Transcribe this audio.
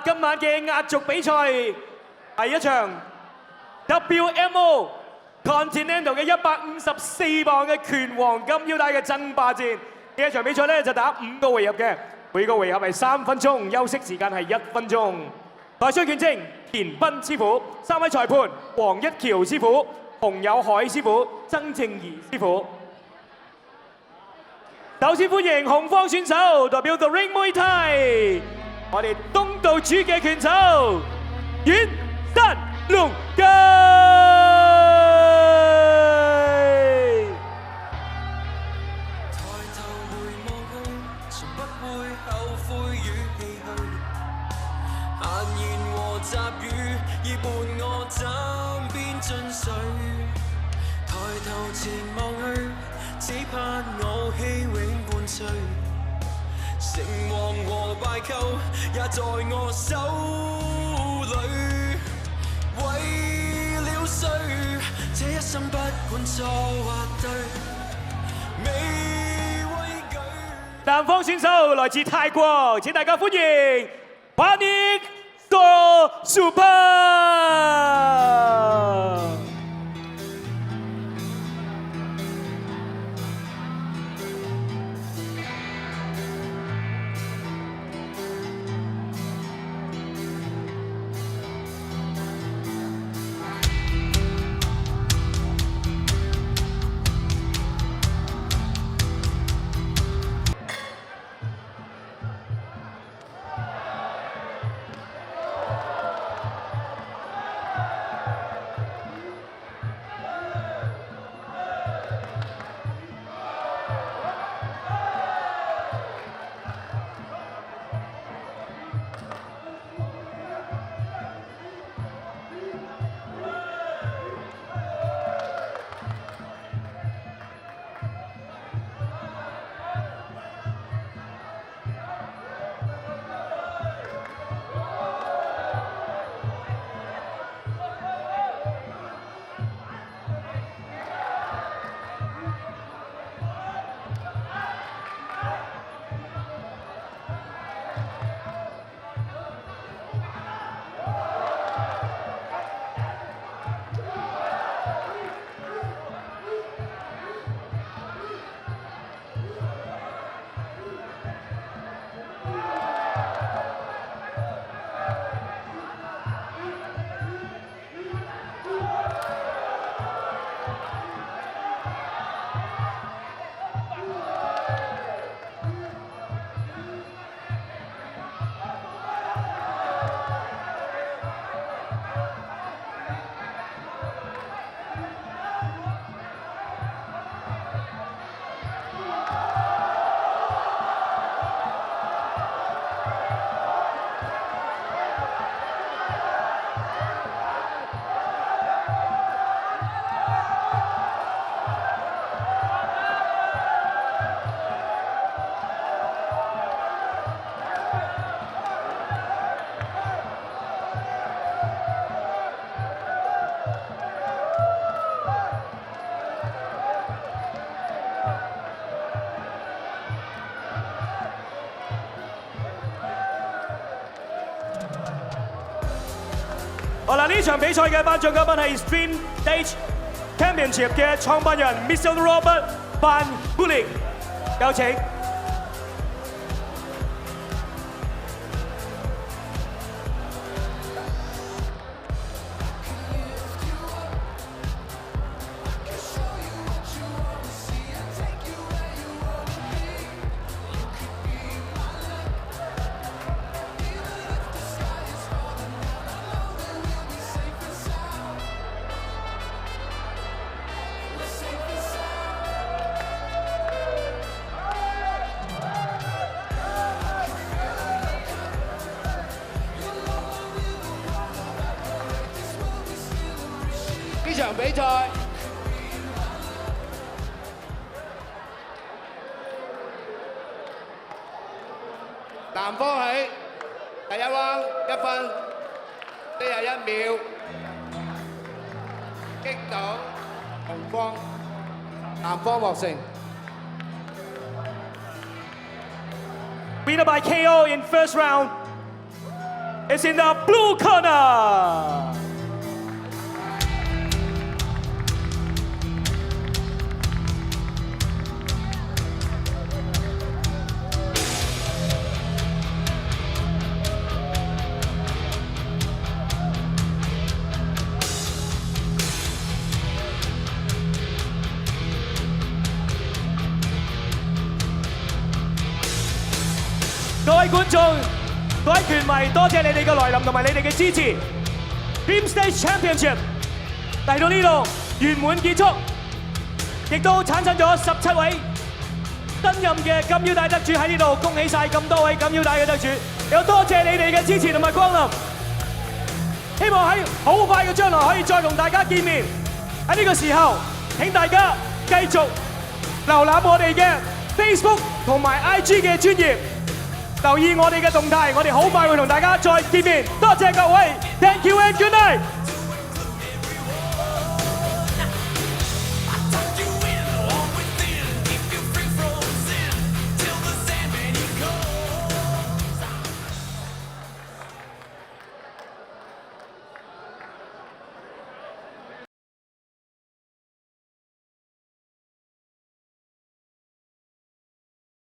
今晚嘅壓軸比賽係一場 WMO Continental 嘅154磅嘅拳王金腰帶嘅爭霸戰。呢一場比賽咧就打5個回合嘅，每個回合係3分鐘，休息時間係1分鐘。台上拳證田斌師傅，3位裁判黃一橋師傅、洪友海師傅、曾正儀師傅。首先歡迎紅方選手代表 The Ring Muay Thai， 我哋東道主嘅拳手阮山龍基。抬頭回望去，從不會後悔與唏噓，閒言和雜語已伴我枕邊進睡。抬頭前望去，只盼傲氣永伴隨，成王和敗寇也在我手裏。為了誰，這一生不管錯或對，未畏懼。南方選手來自泰國，請大家歡迎Panik Sosupan。好啦，呢場比賽嘅頒獎嘉賓係 Stream Stage Championship 嘅創辦人 Mr. Robert Van Bulik， 有請。呢場比賽南方起第一 round 1分41秒，擊倒紅方，南方獲勝。Winner by KO in first round. is in the blue corner。各位觀眾、各位拳迷，多謝你哋嘅來臨同埋你哋嘅支持。Dream Stage Championship 嚟到呢度圓滿結束，亦都產生咗17位新任嘅金腰帶得主喺呢度，恭喜晒咁多位金腰帶嘅得主，又多謝你哋嘅支持同埋光臨。希望喺好快嘅將來可以再同大家見面。喺呢個時候，請大家繼續瀏覽我哋嘅 Facebook 同埋 IG 嘅專頁。留意我哋嘅動態，我哋好快會同大家再見面。多謝各位 ，Thank you and good night。